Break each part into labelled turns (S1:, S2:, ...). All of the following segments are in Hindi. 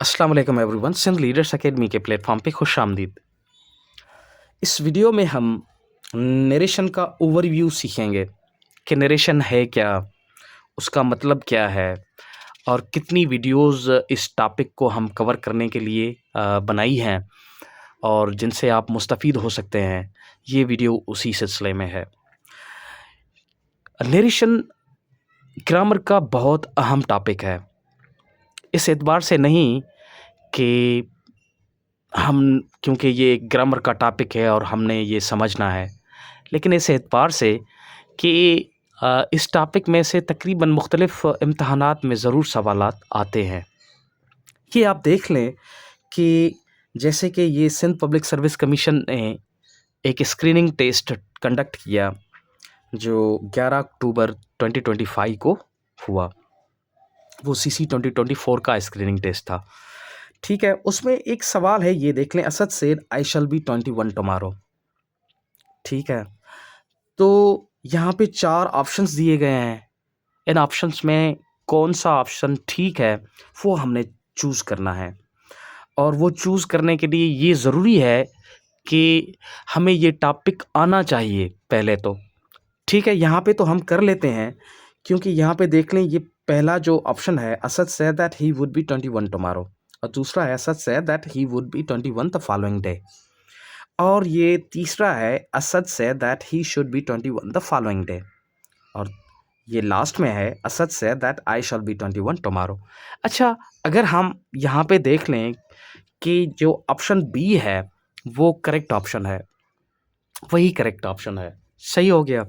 S1: अस्सलाम वालेकुम एवरीवन। सिंध लीडर्स एकेडमी के प्लेटफॉर्म पे खुश आमदीद। इस वीडियो में हम नरेशन का ओवरव्यू सीखेंगे कि नरेशन है क्या, उसका मतलब क्या है और कितनी वीडियोस इस टॉपिक को हम कवर करने के लिए बनाई हैं और जिनसे आप मुस्तफ़ीद हो सकते हैं। ये वीडियो उसी सिलसिले में है। नरेशन ग्रामर का बहुत अहम टॉपिक है, इस एतबार से नहीं कि हम क्योंकि ये ग्रामर का टॉपिक है और हमने ये समझना है, लेकिन इस एतबार से कि इस टॉपिक में से तकरीबन मुख्तलिफ़ इम्तहानात में ज़रूर सवालात आते हैं। ये आप देख लें कि जैसे कि ये सिंध पब्लिक सर्विस कमीशन ने एक स्क्रीनिंग टेस्ट कंडक्ट किया जो 11 अक्टूबर 2025 को हुआ। वो सीसी 2024 का स्क्रीनिंग टेस्ट था। ठीक है, उसमें एक सवाल है, ये देख लें, Asad said I shall be 21 tomorrow. ठीक है, तो यहाँ पे 4 ऑप्शंस दिए गए हैं। इन ऑप्शंस में कौन सा ऑप्शन ठीक है वो हमने चूज़ करना है, और वो चूज़ करने के लिए ये ज़रूरी है कि हमें ये टॉपिक आना चाहिए पहले तो। ठीक है, यहाँ पे तो हम कर लेते हैं, क्योंकि यहाँ पे देख लें, ये पहला जो ऑप्शन है, Asad said that he would be 21 tomorrow, और दूसरा है Asad said that he would be 21 the following day, और ये तीसरा है Asad said that he should be 21 the following day, और ये लास्ट में है Asad said that I shall be 21 tomorrow. अच्छा, अगर हम यहाँ पे देख लें कि जो ऑप्शन बी है वो करेक्ट ऑप्शन है, वही करेक्ट ऑप्शन है, सही हो गया।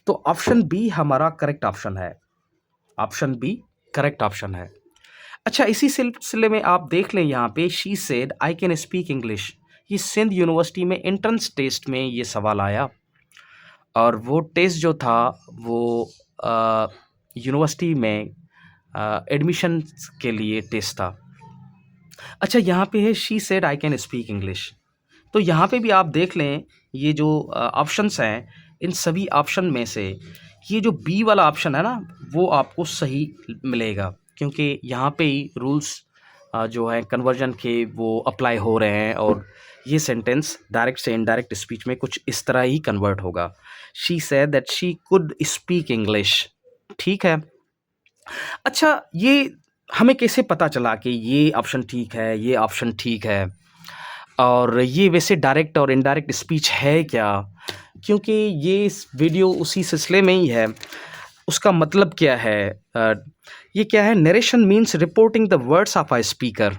S1: तो ऑप्शन बी हमारा करेक्ट ऑप्शन है, ऑप्शन बी करेक्ट ऑप्शन है। अच्छा, इसी सिलसिले में आप देख लें, यहाँ पे she said I can speak English, ये सिंध यूनिवर्सिटी में एंट्रेंस टेस्ट में ये सवाल आया, और वो टेस्ट जो था वो यूनिवर्सिटी में एडमिशन के लिए टेस्ट था। अच्छा, यहाँ पे है she said I can speak English, तो यहाँ पे भी आप देख लें, ये जो ऑप्शंस हैं, इन सभी ऑप्शन में से ये जो बी वाला ऑप्शन है ना, वो आपको सही मिलेगा, क्योंकि यहाँ पे ही रूल्स जो है कन्वर्जन के वो अप्लाई हो रहे हैं, और ये सेंटेंस डायरेक्ट से इनडायरेक्ट स्पीच में कुछ इस तरह ही कन्वर्ट होगा। She said that she could speak English. ठीक है। अच्छा, ये हमें कैसे पता चला कि ये ऑप्शन ठीक है, ये ऑप्शन ठीक है, और ये वैसे डायरेक्ट और इनडायरेक्ट स्पीच है क्या? क्योंकि ये इस वीडियो उसी सिलसिले में ही है। उसका मतलब क्या है? ये क्या है? Narration means reporting the words of a speaker.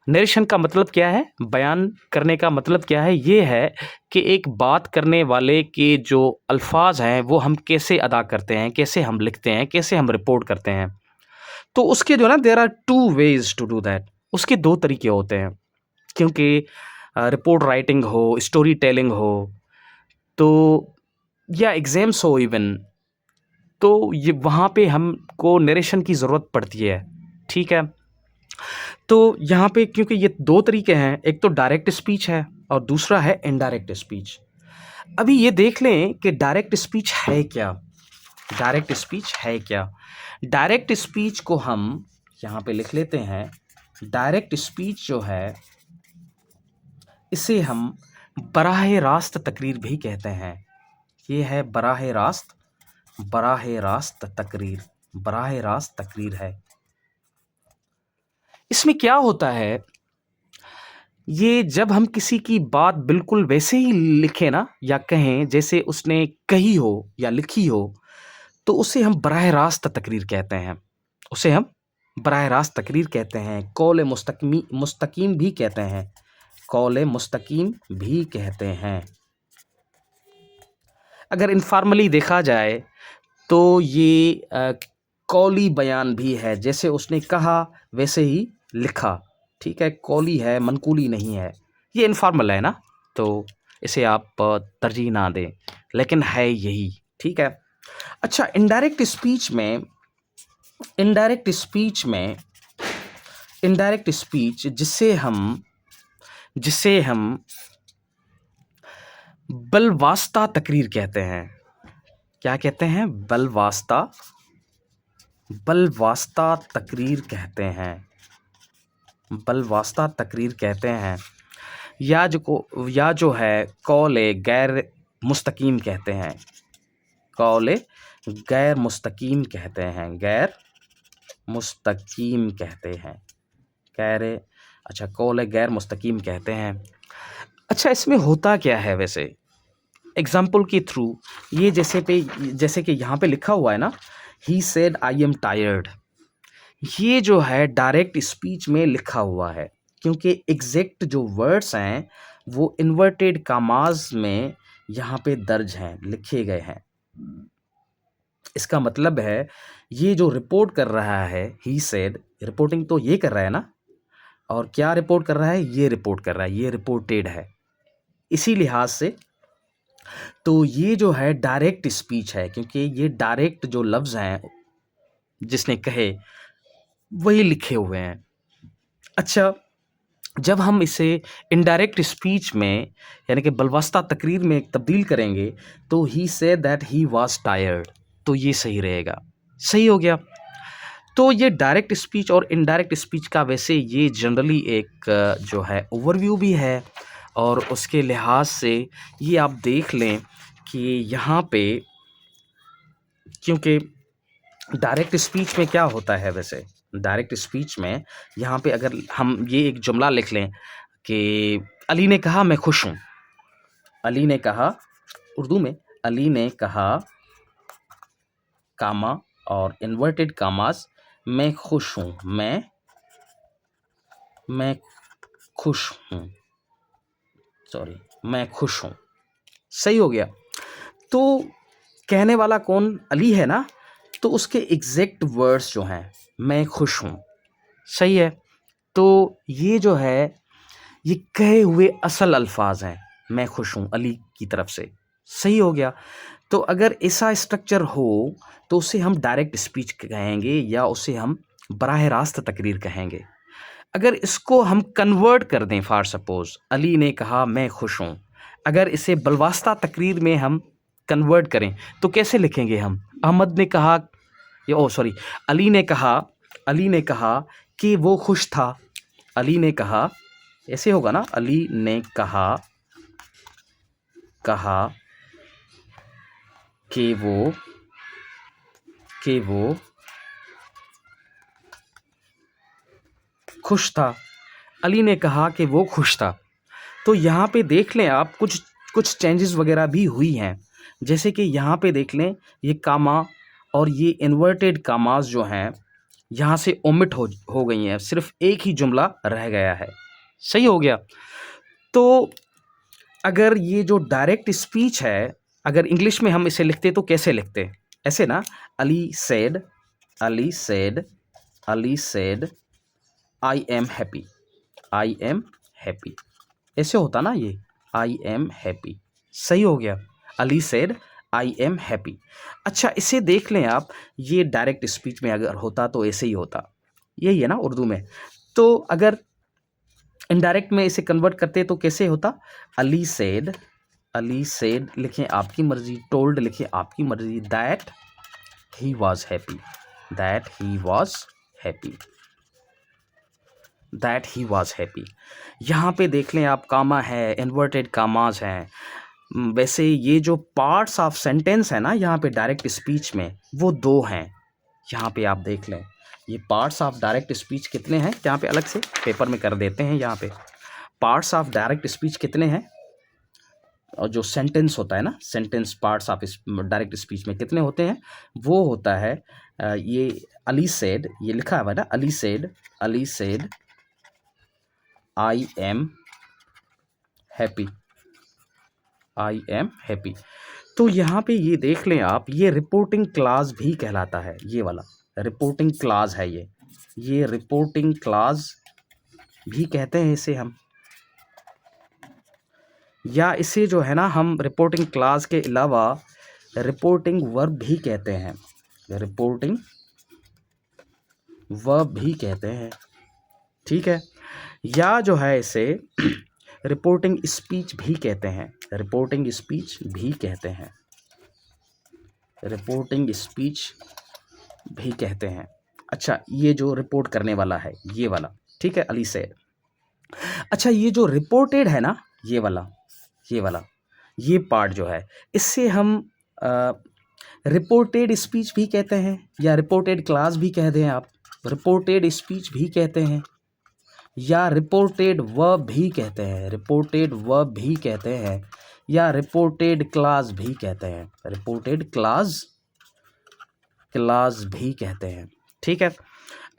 S1: Narration का मतलब क्या है? बयान करने का मतलब क्या है? ये है कि एक बात करने वाले के जो अल्फाज हैं वो हम कैसे अदा करते हैं, कैसे हम लिखते हैं, कैसे हम रिपोर्ट करते हैं। तो उसके जो ना, there are two ways to do that. उसके 2 तरीके होते हैं, क्योंकि रिपोर्ट राइटिंग हो, स्टोरी टेलिंग हो, तो या एग्ज़ाम्स हो इवन, तो ये वहाँ पे हमको नरेशन की ज़रूरत पड़ती है। ठीक है? तो यहाँ पे क्योंकि ये 2 तरीके हैं, एक तो डायरेक्ट स्पीच है और दूसरा है इनडायरेक्ट स्पीच। अभी ये देख लें कि डायरेक्ट स्पीच है क्या? डायरेक्ट स्पीच है क्या? डायरेक्ट स्पीच को हम यहाँ पे लिख लेते हैं। डायरेक्ट स्पीच जो है, इसे हम बराह रास्त तकरीर भी कहते हैं। ये है बराह रास्त तकरीर, बराह रास्त तकरीर है। इसमें क्या होता है, ये जब हम किसी की बात बिल्कुल वैसे ही लिखें ना, या कहें जैसे उसने कही हो या लिखी हो, तो उसे हम बराह रास्त तकरीर कहते हैं। उसे हम बराह रास्त तकरीर कहते हैं। कौल मुस्तकीम भी कहते हैं। कौल मुस्तकीम भी कहते हैं। अगर इनफॉर्मली देखा जाए तो ये कौली बयान भी है, जैसे उसने कहा वैसे ही लिखा। ठीक है, कौली है, मनकूली नहीं है। ये इनफॉर्मल है ना, तो इसे आप तरजीह ना दें, लेकिन है यही। ठीक है। अच्छा, इनडायरेक्ट स्पीच में, इनडायरेक्ट स्पीच में इनडायरेक्ट स्पीच जिसे हम बलवास्ता तकरीर कहते हैं। क्या कहते हैं? बलवास्ता तकरीर कहते हैं। बलवास्ता तकरीर कहते हैं, या जो है कौल गैर मुस्तकीम कहते हैं, कौल गैर मुस्तकीम कहते हैं, गैर मुस्तकीम कहते हैं, अच्छा कौल गैर मुस्तकीम कहते हैं। अच्छा, इसमें होता क्या है वैसे? एग्जाम्पल के थ्रू ये जैसे कि यहाँ पे लिखा हुआ है ना, he said I am tired, ये जो है डायरेक्ट स्पीच में लिखा हुआ है, क्योंकि एग्जैक्ट जो वर्ड्स हैं वो इन्वर्टेड कामाज में यहाँ पे दर्ज हैं, लिखे गए हैं। इसका मतलब है ये जो रिपोर्ट कर रहा है ही सेड, रिपोर्टिंग तो ये कर रहा है ना, और क्या रिपोर्ट कर रहा है? ये रिपोर्ट कर रहा है, ये रिपोर्टेड है। इसी लिहाज से तो ये जो है डायरेक्ट स्पीच है, क्योंकि ये डायरेक्ट जो लफ्ज़ हैं जिसने कहे वही लिखे हुए हैं। अच्छा, जब हम इसे इनडायरेक्ट स्पीच में यानी कि बलवास्ता तकरीर में तब्दील करेंगे तो ही said that he was tired, तो ये सही रहेगा। सही हो गया। तो ये डायरेक्ट स्पीच और इनडायरेक्ट स्पीच का वैसे ये जनरली एक जो है ओवरव्यू भी है, और उसके लिहाज से ये आप देख लें कि यहाँ पे, क्योंकि डायरेक्ट स्पीच में क्या होता है वैसे, डायरेक्ट स्पीच में यहाँ पे अगर हम ये एक जुमला लिख लें कि अली ने कहा मैं खुश हूँ, अली ने कहा, उर्दू में अली ने कहा कामा और इन्वर्टेड कामास, मैं खुश हूँ, मैं खुश हूँ, सॉरी, मैं खुश हूँ। सही हो गया। तो कहने वाला कौन? अली है ना, तो उसके एग्जैक्ट वर्ड्स जो हैं मैं खुश हूँ, सही है। तो ये जो है ये कहे हुए असल अल्फाज हैं, मैं खुश हूँ अली की तरफ से। सही हो गया। तो अगर ऐसा स्ट्रक्चर हो तो उसे हम डायरेक्ट स्पीच कहेंगे या उसे हम बराह रास्त तकरीर कहेंगे। अगर इसको हम कन्वर्ट कर दें, फॉर सपोज अली ने कहा मैं खुश हूँ, अगर इसे बलवास्ता तकरीर में हम कन्वर्ट करें तो कैसे लिखेंगे हम? अहमद ने कहा, सॉरी, अली ने कहा कि वो खुश था, अली ने कहा, ऐसे होगा ना, अली ने कहा कि वो खुश था, अली ने कहा कि वो खुश था। तो यहाँ पे देख लें आप, कुछ चेंजेस वगैरह भी हुई हैं, जैसे कि यहाँ पे देख लें ये कामा और ये इन्वर्टेड कामास जो हैं यहाँ से ओमिट हो गई हैं, सिर्फ एक ही जुमला रह गया है। सही हो गया। तो अगर ये जो डायरेक्ट स्पीच है, अगर इंग्लिश में हम इसे लिखते तो कैसे लिखते? ऐसे ना, Ali said I am happy, ऐसे होता ना ये, आई एम हैप्पी। सही हो गया, Ali said I am happy. अच्छा, इसे देख लें आप, ये डायरेक्ट स्पीच में अगर होता तो ऐसे ही होता, यही है ना उर्दू में। तो अगर इनडायरेक्ट में इसे कन्वर्ट करते तो कैसे होता? अली सेड लिखें आपकी मर्जी, टोल्ड लिखें आपकी मर्जी, that he was happy, that he was happy. यहाँ पे देख लें आप, कामा है, इन्वर्टेड कामास हैं। वैसे ये जो पार्ट्स ऑफ सेंटेंस है ना यहाँ पे डायरेक्ट स्पीच में, वो दो हैं। यहाँ पे आप देख लें, ये पार्ट्स ऑफ डायरेक्ट स्पीच कितने हैं, यहाँ पे अलग से पेपर में कर देते हैं। यहाँ पे पार्ट्स ऑफ डायरेक्ट स्पीच कितने हैं, और जो सेंटेंस होता है ना, sentence parts of direct speech में कितने होते हैं, वो होता है ये अली सेड, ये लिखा हुआ है ना, Ali said I am happy. तो यहाँ पे ये देख लें आप, ये रिपोर्टिंग क्लास भी कहलाता है, ये वाला रिपोर्टिंग क्लास है, ये रिपोर्टिंग क्लास भी कहते हैं इसे हम, या इसे जो है ना हम रिपोर्टिंग क्लास के अलावा रिपोर्टिंग वर्ब भी कहते हैं, रिपोर्टिंग वर्ब भी कहते हैं, ठीक है। या जो है इसे रिपोर्टिंग स्पीच भी कहते हैं, रिपोर्टिंग स्पीच भी कहते हैं, रिपोर्टिंग स्पीच भी कहते हैं। अच्छा, ये जो रिपोर्ट करने वाला है ये वाला, ठीक है, अली सैड। अच्छा, ये जो रिपोर्टेड है ना, ये वाला ये पार्ट जो है, इससे हम रिपोर्टेड स्पीच भी कहते हैं, या रिपोर्टेड क्लास भी कह दें आप, रिपोर्टेड स्पीच भी कहते हैं, या रिपोर्टेड वर्ब भी कहते हैं, रिपोर्टेड वर्ब भी कहते हैं, या रिपोर्टेड क्लास भी कहते हैं, रिपोर्टेड क्लास भी कहते हैं। ठीक है,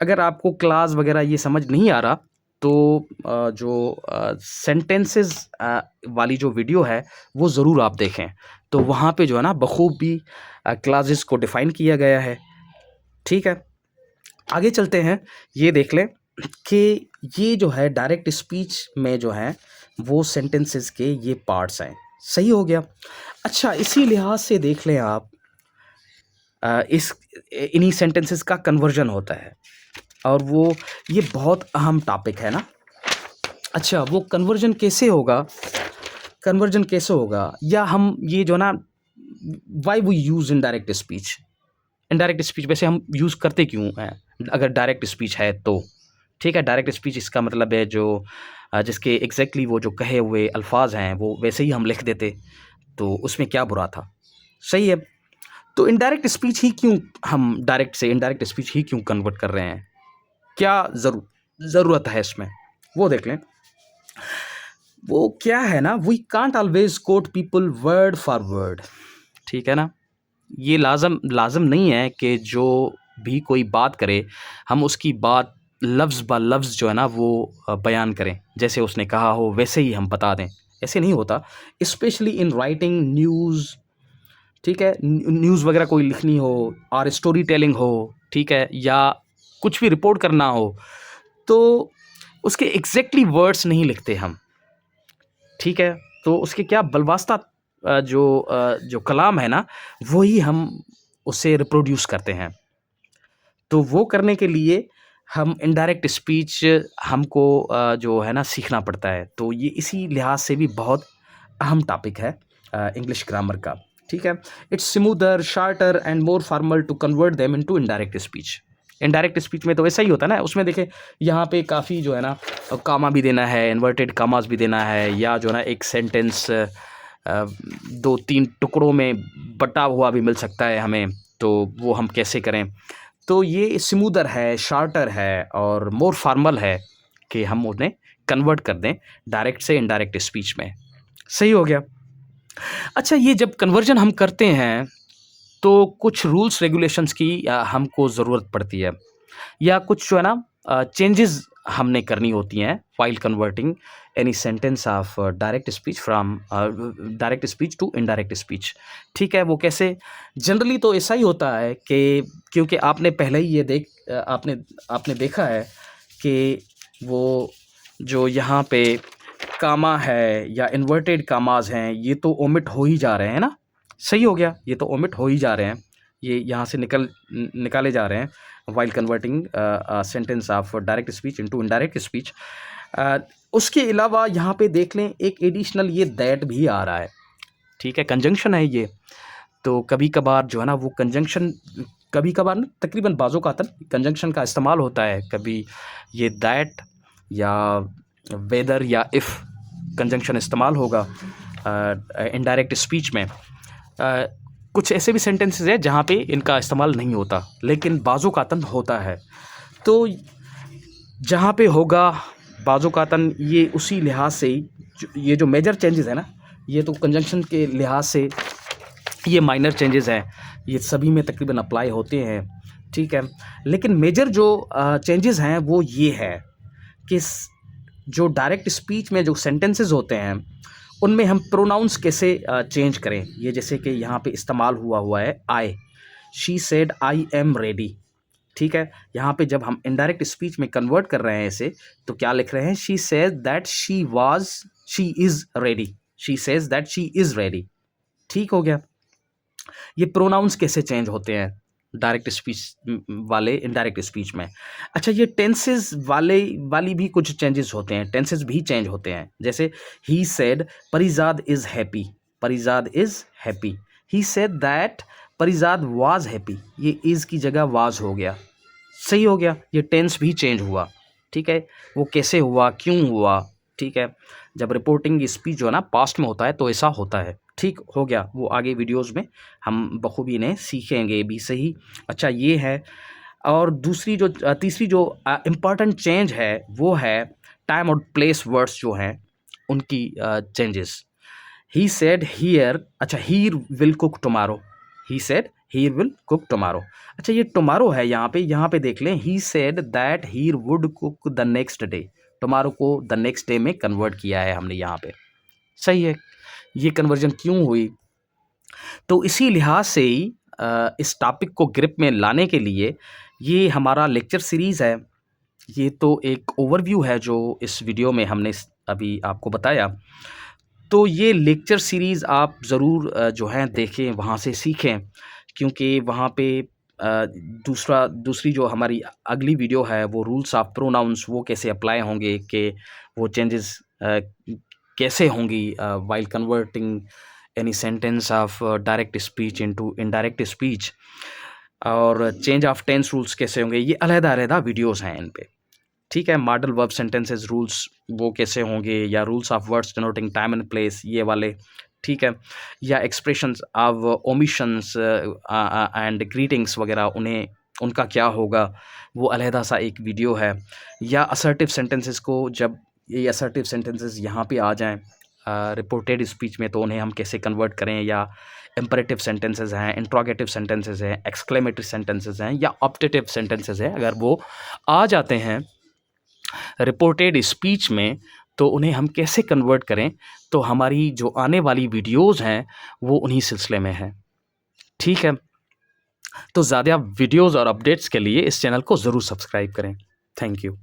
S1: अगर आपको क्लास वगैरह ये समझ नहीं आ रहा तो जो सेंटेंसेस वाली जो वीडियो है वो ज़रूर आप देखें, तो वहाँ पे जो है ना बखूबी क्लासेस को डिफ़ाइन किया गया है। ठीक है, आगे चलते हैं, ये देख लें कि ये जो है डायरेक्ट स्पीच में जो है वो सेंटेंसेस के ये पार्ट्स हैं। सही हो गया। अच्छा, इसी लिहाज से देख लें आप, इन्हीं सेंटेंसेस का कन्वर्जन होता है, और वो ये बहुत अहम टॉपिक है ना। अच्छा, वो कन्वर्जन कैसे होगा, या हम ये जो ना, why we use indirect speech, indirect speech वैसे हम यूज़ करते क्यों हैं अगर डायरेक्ट स्पीच है तो। ठीक है, डायरेक्ट स्पीच इसका मतलब है जो जिसके एग्जैक्टली वो जो कहे हुए अल्फाज हैं वो वैसे ही हम लिख देते, तो उसमें क्या बुरा था। सही है, तो इनडायरेक्ट स्पीच ही क्यों, हम डायरेक्ट से इनडायरेक्ट स्पीच ही क्यों कन्वर्ट कर रहे हैं, क्या ज़रूरत है इसमें, वो देख लें। वो क्या है ना, we can't always quote people word for word. ठीक है ना, ये लाजम नहीं है कि जो भी कोई बात करे हम उसकी बात लफ्ज़ ब लफ्ज़ जो है ना वो बयान करें, जैसे उसने कहा हो वैसे ही हम बता दें, ऐसे नहीं होता। स्पेशली इन राइटिंग न्यूज़, ठीक है, न्यूज़ वगैरह कोई लिखनी हो और स्टोरी टेलिंग हो, ठीक है, या कुछ भी रिपोर्ट करना हो, तो उसके एग्जैक्टली वर्ड्स नहीं लिखते हम। ठीक है, तो उसके क्या बलवास्ता जो कलाम है ना वही हम उसे रिप्रोड्यूस करते हैं। तो वो करने के लिए हम इनडायरेक्ट स्पीच हमको जो है ना सीखना पड़ता है। तो ये इसी लिहाज से भी बहुत अहम टॉपिक है इंग्लिश ग्रामर का। ठीक है, it's smoother, shorter and more formal to convert them into indirect speech. Indirect speech में तो वैसा ही होता है ना, उसमें देखें यहाँ पे काफ़ी जो है ना कामा भी देना है, इन्वर्टेड कामास भी देना है, या जो है ना एक सेंटेंस 2-3 टुकड़ों में बटा हुआ भी मिल सकता है हमें, तो वो हम कैसे करें। तो ये स्मूदर है, शार्टर है और मोर फॉर्मल है कि हम उन्हें कन्वर्ट कर दें डायरेक्ट से इनडायरेक्ट स्पीच में। सही हो गया। अच्छा, ये जब कन्वर्जन हम करते हैं तो कुछ रूल्स रेगुलेशंस की हमको ज़रूरत पड़ती है, या कुछ जो है ना चेंजेस हमने करनी होती हैं while converting any sentence of direct speech from direct speech to indirect speech. ठीक है, वो कैसे, जनरली तो ऐसा ही होता है कि क्योंकि आपने पहले ही ये आपने देखा है कि वो जो यहाँ पे कामा है या इन्वर्टेड कामाज हैं ये तो ओमिट हो ही जा रहे हैं ना। सही हो गया, ये तो ओमिट हो ही जा रहे हैं, ये यहाँ से निकाले जा रहे हैं while converting sentence of direct speech into indirect speech. उसके अलावा यहाँ पे देख लें एक एडिशनल ये दैट भी आ रहा है। ठीक है, कंजंक्शन है ये, तो कभी कभार जो है ना वो कंजंक्शन, कभी कभार ना तकरीबन बाज़ों का कंजंक्शन का इस्तेमाल होता है, कभी ये दैट या वेदर या इफ़ कंजंक्शन इस्तेमाल होगा इनडायरेक्ट स्पीच में। कुछ ऐसे भी सेंटेंसेस हैं जहाँ पे इनका इस्तेमाल नहीं होता, लेकिन बाज़ों का होता है। तो जहाँ पे होगा बाज़ों का ये उसी लिहाज से ये जो मेजर चेंजेस है ना, ये तो कंजंक्शन के लिहाज से ये माइनर चेंजेस हैं, ये सभी में तकरीबन अप्लाई होते हैं। ठीक है, लेकिन मेजर जो चेंजेस हैं वो ये है कि जो डायरेक्ट स्पीच में जो सेंटेंसेस होते हैं उनमें हम प्रोनाउंस कैसे चेंज करें। ये जैसे कि यहाँ पे इस्तेमाल हुआ है I, she said I am ready. ठीक है, यहाँ पे जब हम इनडायरेक्ट स्पीच में कन्वर्ट कर रहे हैं इसे, तो क्या लिख रहे हैं, she says that she is ready, she says that she is ready. ठीक हो गया। ये प्रोनाउंस कैसे चेंज होते हैं डायरेक्ट स्पीच वाले इनडायरेक्ट स्पीच में। अच्छा, ये टेंसेस वाली भी कुछ चेंजेस होते हैं, टेंसेस भी चेंज होते हैं। जैसे he said Parizad is happy, Parizad is happy. He said that Parizad was happy, ये इज़ की जगह वाज हो गया। सही हो गया, ये टेंस भी चेंज हुआ। ठीक है, वो कैसे हुआ, क्यों हुआ, ठीक है। जब रिपोर्टिंग स्पीच जो है ना पास्ट में होता है तो ऐसा होता है, ठीक हो गया। वो आगे वीडियोज़ में हम बखूबी इन्हें सीखेंगे भी सही। अच्छा ये है, और दूसरी जो तीसरी जो इम्पॉर्टेंट चेंज है वो है टाइम और प्लेस वर्ड्स जो हैं उनकी चेंजेस। ही सेड हियर, अच्छा Heer will cook tomorrow, he said Heer will cook tomorrow. अच्छा ये टुमारो है यहाँ पे देख लें, he said that Heer would cook the next day. Tomorrow को द नेक्स्ट डे में कन्वर्ट किया है हमने यहाँ पे, सही है। ये कन्वर्जन क्यों हुई, तो इसी लिहाज से ही इस टॉपिक को ग्रिप में लाने के लिए ये हमारा लेक्चर सीरीज़ है। ये तो एक ओवरव्यू है जो इस वीडियो में हमने अभी आपको बताया। तो ये लेक्चर सीरीज़ आप ज़रूर जो है देखें, वहाँ से सीखें, क्योंकि वहाँ पे दूसरी जो हमारी अगली वीडियो है वो रूल्स ऑफ प्रोनाउंस, वो कैसे अप्लाई होंगे, कि वो चेंजेस कैसे होंगी while converting any sentence of direct speech into indirect speech, और चेंज ऑफ टेंस रूल्स कैसे होंगे, ये अलग-अलग वीडियोज़ हैं इन पे, ठीक है। मॉडल वर्ब सेंटेंसेस रूल्स वो कैसे होंगे, या rules of words denoting time and place, ये वाले, ठीक है। या expressions of omissions and greetings वगैरह, उन्हें उनका क्या होगा, वो अलहदा सा एक वीडियो है। या असर्टिव सेंटेंसेस को, जब ये असर्टिव सेंटेंसेस यहाँ पे आ जाएं रिपोर्टेड स्पीच में, तो उन्हें हम कैसे कन्वर्ट करें। या इम्परेटिव सेंटेंसेस हैं, इंट्रोगेटिव सेंटेंसेस हैं, एक्सक्लेमेटरी सेंटेंसेस हैं, या ऑप्टेटिव सेंटेंसेस हैं, अगर वो आ जाते हैं रिपोर्टेड स्पीच में, तो उन्हें हम कैसे कन्वर्ट करें। तो हमारी जो आने वाली वीडियोज़ हैं वो उन्हीं सिलसिले में है, ठीक है। तो ज़्यादा वीडियोज़ और अपडेट्स के लिए इस चैनल को ज़रूर सब्सक्राइब करें। Thank you.